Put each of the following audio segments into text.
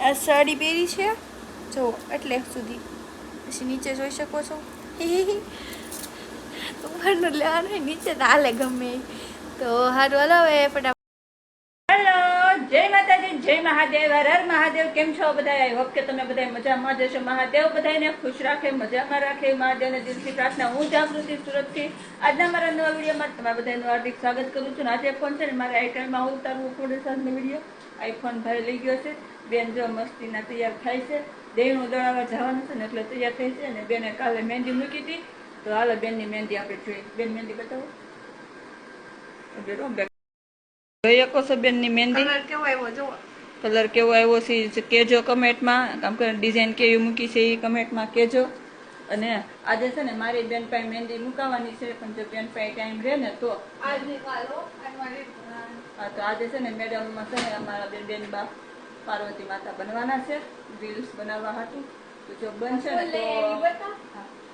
આ સાડી પહેરી છે જો એટલે સુધી, પછી નીચે જોઈ શકો છો ઉપરનું લેવાનું નીચે તો હાલે ગમે તો સારું હલાવે ફટાફટ। હેલો, જય માતાજી, જય મહાદેવ, હર હર મહાદેવ। કેમ છો બધા? આઈ હોપ કે તમે બધા મજામાં જશો। મહાદેવ બધાને ખુશ રાખે, મજામાં રાખે। મહાદેવને દિલથી પ્રાર્થના। હું જાગૃતિ સુરતથી આજના મારા નવા વિડીયોમાં તમારા બધાનું હાર્દિક સ્વાગત કરું છું। આજે ફોન છે ને મારા આઈટેલમાં હું ઉતારવું થોડી સાથનો વિડીયો આઈફોન ભાઈ લઈ ગયો છે। બેન જો મસ્તીના તૈયાર થાય છે, દેણું દળાવવા જવાનું છે ને એટલે તૈયાર થઈ છે ને બેને કાલે મહેંદી મૂકી હતી તો હાલો બેનની મહેંદી આપણે જોઈએ। બેન મહેંદી બતાવો, જોઈ શકો છો બેનની મહેંદી કલર કેવો આવ્યો જો, કલર કેવો આવ્યો છે કેજો કમેન્ટમાં, કામ કે ડિઝાઇન કેવી મૂકી છે એ કમેન્ટમાં કેજો। અને આજે છે ને મારી બેન પાસે મહેંદી મુકાવાની છે, પણ જો બેન પાસે ટાઈમ રહે ને તો આજની કાલો હા તો આજે છે ને મેડમમાં છે ને અમારા બેન બા પાર્વતી માતા બનવાના છે રીલ્સ બનાવવા હાટું। તો જો બનશે ને તો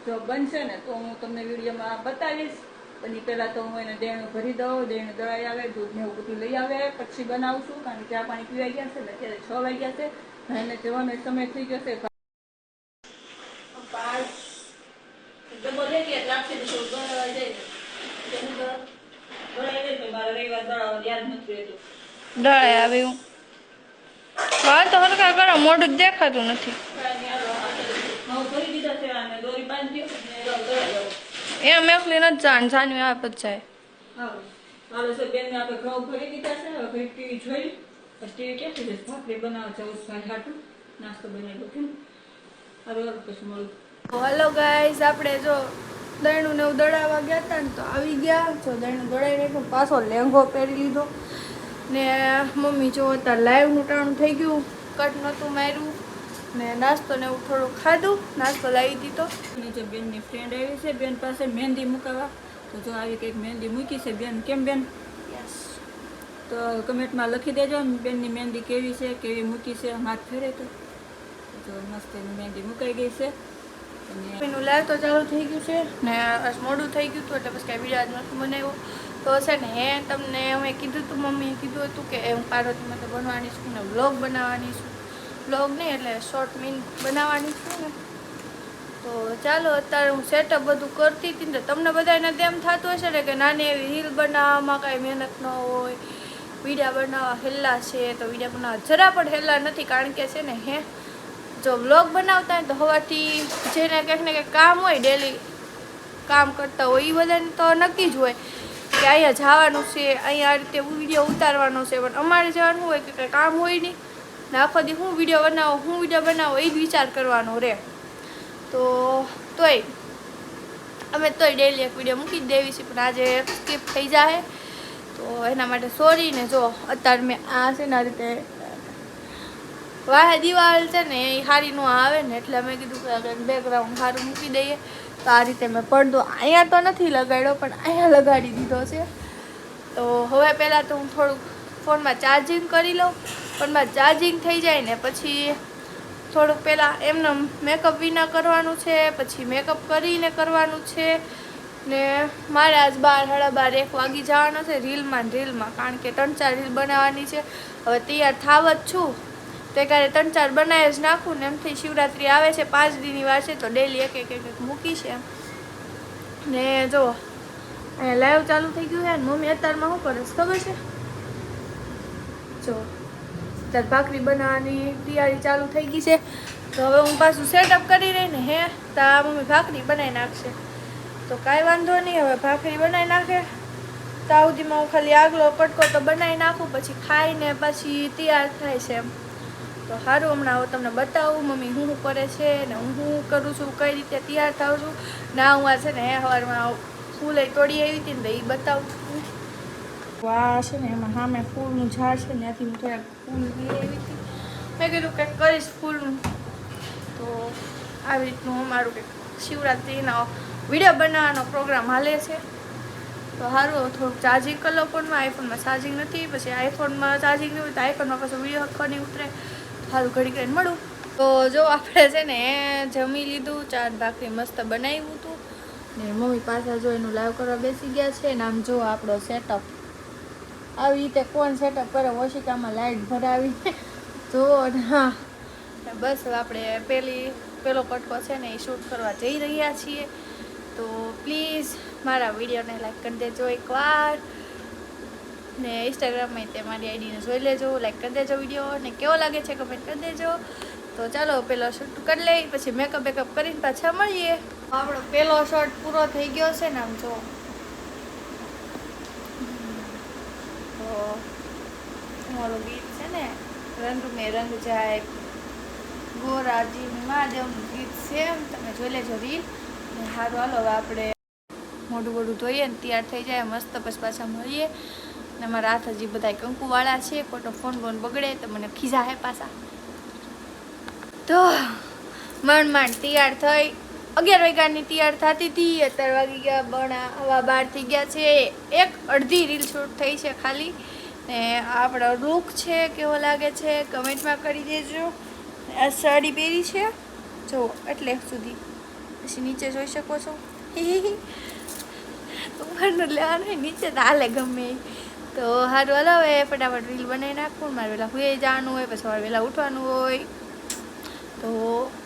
જો બનશે ને તો હું તમને વિડીયોમાં બતાવીશ। પણ પહેલા તો હું એને દેણું ભરી દઉં, દેણું દળાઈ આવે, દૂધ ને એવું બધું લઈ આવે પછી બનાવશું, કારણ કે ચા પાણી પીવાઈ ગયા છે ને અત્યારે 6 વાગ્યા છે, ભાઈને જવાનો સમય થઈ ગયો છે। દળાઈ આવે એવું હા તો હરખા કરો, મોઢું દેખાતું નથી એમ એકલી નથી જાણ જાનવી આ પદ જાય બેન ને આપણે ઘઉં ભરી દીધા છે। હવે ટીવી જોઈ ટીવી ક્યાંથી જશે, ભાખરી બનાવવા જવું ભાઈ હાટું, નાસ્તો બનાવી દઉં પછી મળું। હલો ગાઈસ, આપણે જો દહીણું ને એવું દળાવવા ગયા હતા ને તો આવી ગયા। જો દહીણું દળાવી નાખ્યું, પાછો લેંઘો પહેરી લીધો ને મમ્મી જો અત્યારે લાઈવનું ટાણું થઈ ગયું, કટ નહોતું માર્યું ને નાસ્તો ને એવું થોડું ખાધું, નાસ્તો લાવી દીધો। જે બેનની ફ્રેન્ડ આવી છે બેન પાસે મહેંદી મુકાવા, તો જો આવી કંઈક મહેંદી મૂકી છે બેન। કેમ બેન? યસ, તો કમેન્ટમાં લખી દેજો બેનની મહેંદી કેવી છે, કેવી મૂકી છે, હાથ ફેરે તો જો મસ્ત એની મહેંદી મુકાઈ ગઈ છે। એનું લાઈવ તો ચાલુ થઈ ગયું છે ને મોડું થઈ ગયું હતું એટલે પછી કાંઈ વિડીયો આજ નથી બનાવ્યો। તો છે ને હે તમને અમે કીધું હતું, મમ્મીએ કીધું હતું કે હું પાર્વતી માતા બનવાની છું ને વ્લોગ બનાવવાની છું, વ્લોગ નહીં એટલે શોર્ટ મીન બનાવવાની છું ને। તો ચાલો અત્યારે હું સેટઅપ બધું કરતી હતી ને તમને બધાને તેમ થતું હશે ને કે નાની એવી રીલ બનાવવામાં કાંઈ મહેનત ન હોય, વિડીયા બનાવવા હેલા છે, તો વિડીયા બનાવવા જરા પણ હેલા નથી, કારણ કે છે ને હે જો વ્લોગ બનાવતા હોય તો સવારથી જેને કંઈક ને કંઈક કામ હોય, ડેલી કામ કરતા હોય એ બધાને તો નક્કી જ હોય કે અહીંયા જવાનું છે, અહીંયા આ રીતે વિડીયો ઉતારવાનો છે, પણ અમારે જવાનું હોય કે કંઈ કામ હોય નહીં ને આખો દી હું વિડીયો બનાવો એ જ વિચાર કરવાનો રહે। તો તોય અમે તોય ડેલી એક વિડીયો મૂકી જ દેવી છે, પણ આજે સ્કીપ થઈ જાય તો એના માટે સોરી ને। જો અત્યારે મેં આ છે ને આ રીતે વાહે દિવાલ છે ને એ સારી ન આવે ને એટલે મેં કીધું કે બેકગ્રાઉન્ડ સારું મૂકી દઈએ, તો આ રીતે મેં પડદો અહીંયા તો નથી લગાડ્યો પણ અહીંયા લગાડી દીધો છે। તો હવે પહેલાં તો હું થોડુંક ફોનમાં ચાર્જિંગ કરી લઉં, ફોનમાં ચાર્જિંગ થઈ જાય ને પછી થોડુંક પહેલાં એમને મેકઅપ વિના કરવાનું છે, પછી મેકઅપ કરીને કરવાનું છે ને મારે આજ 12, સાડા 12, 1 વાગી જવાનો છે રીલમાં, કારણ કે 3-4 રીલ બનાવવાની છે। હવે તૈયાર થાવ જ છું તો ક્યારે 3-4 બનાવી જ નાખું ને એમથી શિવરાત્રિ આવે છે, 5 દીની વાર છે, તો ડેલી એક મૂકી છે ને। જો અહીંયા લાઈવ ચાલુ થઈ ગયું છે ને મમ્મી અત્યારમાં શું કરે છે ખબર છે? જો અત્યારે ભાખરી બનાવવાની તૈયારી ચાલુ થઈ ગઈ છે, તો હવે હું પાછું સેટઅપ કરી રહી ને હે તો આ મમ્મી ભાખરી બનાવી નાખશે, તો કાંઈ વાંધો નહીં। હવે ભાખરી બનાવી નાખે ત્યાં સુધીમાં હું ખાલી આગલો કટકો તો બનાવી નાખું, પછી ખાઈને પછી તૈયાર થાય છે એમ। તો સારું, હમણાં હું તમને બતાવું મમ્મી શું કરે છે ને હું શું કરું છું, કઈ રીતે તૈયાર થાઉં છું ના। હું આ છે ને સવારમાં ફૂલ તોડી આવી હતી ને એ બતાવું છું। આ છે ને એમાં સામે ફૂલનું ઝાડ છે ને ત્યાંથી હું થોડાક ફૂલ લઈ આવી હતી, મેં કીધું કંઈક કરીશ ફૂલનું, તો આવી રીતનું અમારું કંઈક શિવરાત્રિનો વિડીયો બનાવવાનો પ્રોગ્રામ હાલે છે। તો સારું, થોડુંક ચાર્જિંગ કરી લો ફોનમાં, આઈફોનમાં ચાર્જિંગ નથી, પછી આઈફોનમાં ચાર્જિંગ નહીં હોય તો આઈફોનમાં પાછો વિડીયો હક્કો નહીં ઉતરે, સારું ઘડી કરીને મળું। તો જો આપણે છે ને જમી લીધું, 4 ભાખરી મસ્ત બનાવ્યું હતું ને મમ્મી પાછા જો એનું લાઈવ કરવા બેસી ગયા છે ને આમ જો આપણો સેટઅપ આવી રીતે કોણ સેટઅપ કરે, ઓશિકામાં લાઇટ ભરાવી જો હા બસ હવે આપણે પેલો કટકો છે ને એ શૂટ કરવા જઈ રહ્યા છીએ. તો પ્લીઝ મારા વિડીયોને લાઈક કરી દેજો એકવાર, ને ઇન્સ્ટાગ્રામમાં તે મારી આઈડીને જોઈ લેજો, લાઈક કરી દેજો વિડીયો, ને કેવો લાગે છે કમેન્ટ કરી દેજો. તો ચાલો પેલો શૂટ કરી લઈ, પછી મેકઅપ કરીને પાછા મળીએ. આપણો પેલો શોટ પૂરો થઈ ગયો છે ને, આમ જો તો અમારું ગીત છે ને રંગ મેં રંગ જાય ગોરાજી મહાદેવનું ગીત છે, તમે જોઈ લેજો રીલ. ને સારું હાલો હવે આપણે મોઢું ધોઈએ ને તૈયાર થઈ જાય મસ્ત, પછી પાછા મળીએ. ને મારા હાથ હજી બધા કંકુવાળા છે, ખોટો ફોન બગડે તો મને ખીજા હે પાછા. તો માંડ તૈયાર થઈ, 11 વાગ્યાની તૈયાર થતી હતી, અત્યારે વાગી ગયા 12 થઈ ગયા છે. એક અડધી રીલ શૂટ થઈ છે ખાલી. ને આપણો લુક છે કેવો લાગે છે કમેન્ટમાં કરી દેજો. આ સાડી પહેરી છે જો એટલે સુધી, પછી નીચે જોઈ શકો છો. ઉપરનું લેવાનું નીચે તો હાલે ગમે. તો સારું હાલો હવે ફટાફટ રીલ બનાવી નાખું. મારે વહેલા સુઈ જવાનું હોય, પછી મારે વહેલા ઉઠવાનું હોય. તો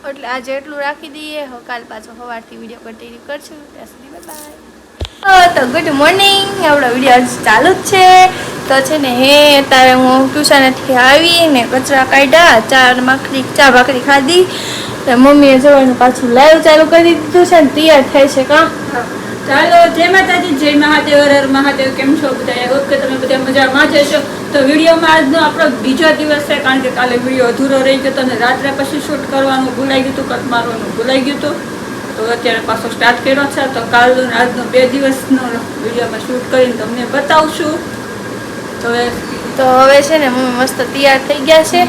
એટલે આજે એટલું રાખી દઈએ. કાલ પાછો સવારથી વિડીયો કન્ટિન્યુ કરશું. ત્યાં સુધી બાય. તો ગુડ મોર્નિંગ, આપણો વિડીયો ચાલુ જ છે. તો છે ને અત્યારે હું ટ્યુશનેથી આવીને કચરા કાઢ્યા, ચા ભાખરી ખાધી. મમ્મીએ જવાનું પાછું લાઈવ ચાલુ કરી દીધું છે ને તૈયાર થાય છે. કાં ચાલો, જય માતાજી, જય મહાદેવ, હર મહાદેવ. કેમ છો બધા? હોપ કે તમે બધા મજામાં જ હશો. તો વિડીયોમાં આજનો આપણો બીજો દિવસ છે, કારણ કે કાલે વિડીયો અધૂરો રહી ગયો હતો અને રાત્રે પછી શૂટ કરવાનું ભૂલાઈ ગયું હતું, કટ મારવાનું ભૂલાઈ ગયું હતું. તો અત્યારે પાછો સ્ટાર્ટ કર્યો છે. તો કાલનો આજનો 2 દિવસનો વિડીયોમાં શૂટ કરીને તમને બતાવશું. તો હવે છે ને મમ્મી મસ્ત તૈયાર થઈ ગયા છે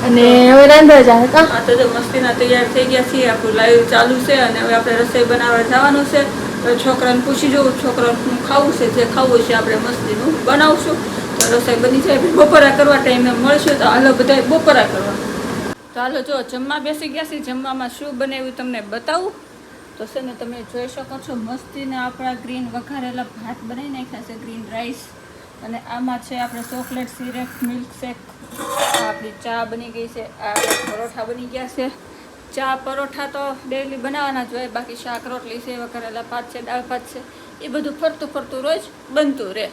અને હવે રાંધવા જાય. હા, તો જો મસ્તીના તૈયાર થઈ ગયા છીએ. આપણું લાઈવ ચાલુ છે અને હવે આપણે રસોઈ બનાવવા જવાનું છે. તો છોકરાને પૂછી જોઉં, છોકરાનું ખાવું છે, જે ખાવું છે આપણે મસ્તીનું બનાવશું. તો રસોઈ બની જાય, બપોરા કરવા ટાઈમે મળશું. તો હાલો બધા બપોરા કરવા. તો હાલો જો જમવા બેસી ગયા છીએ. જમવામાં શું બનાવ્યું તમને બતાવું. તો છે ને તમે જોઈ શકો છો મસ્તીને આપણા ગ્રીન વઘારેલા ભાત બનાવી નાખ્યા છે, ગ્રીન રાઈસ. અને આમાં છે આપણે ચોકલેટ સિરપ મિલ્કશેક. આપણી ચા બની ગઈ છે. આ પરોઠા બની ગયા છે. ચા પરોઠા તો ડેલી બનાવવાના જ હોય, બાકી શાક રોટલી છે, વઘારેલા ભાત છે, દાળ ભાત છે, એ બધું ફરતું રોજ બનતું રહે.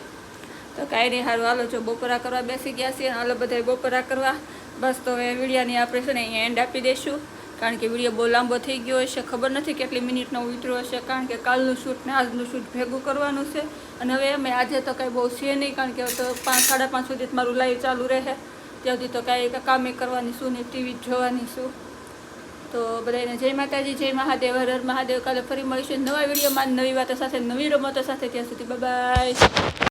તો કાંઈ નહીં, સારું હાલો જો બપોરા કરવા બેસી ગયા છીએ. હાલો બધા બપોરા કરવા. બસ તો હવે વિડીયાની આપણે છે ને અહીંયા એન્ડ આપી દઈશું, કારણ કે વિડીયો બહુ લાંબો થઈ ગયો હશે. ખબર નથી કેટલી મિનિટનો ઉતર્યો હશે, કારણ કે કાલનું શૂટ ને આજનું શૂટ ભેગું કરવાનું છે. અને હવે અમે આજે તો કાંઈ બહુ છે નહીં, કારણ કે તો 5 સાડા 5 સુધી મારું લાઈવ ચાલુ રહે. ત્યાં સુધી તો કાંઈ કામે કરવાની શું ને ટીવી જોવાની શું. તો બધાને જય માતાજી, જય મહાદેવ, હર હર મહાદેવ. કાલે ફરી મળીશું નવા વિડીયોમાં, નવી વાતો સાથે, નવી રમતો સાથે. ત્યાં સુધી બાય.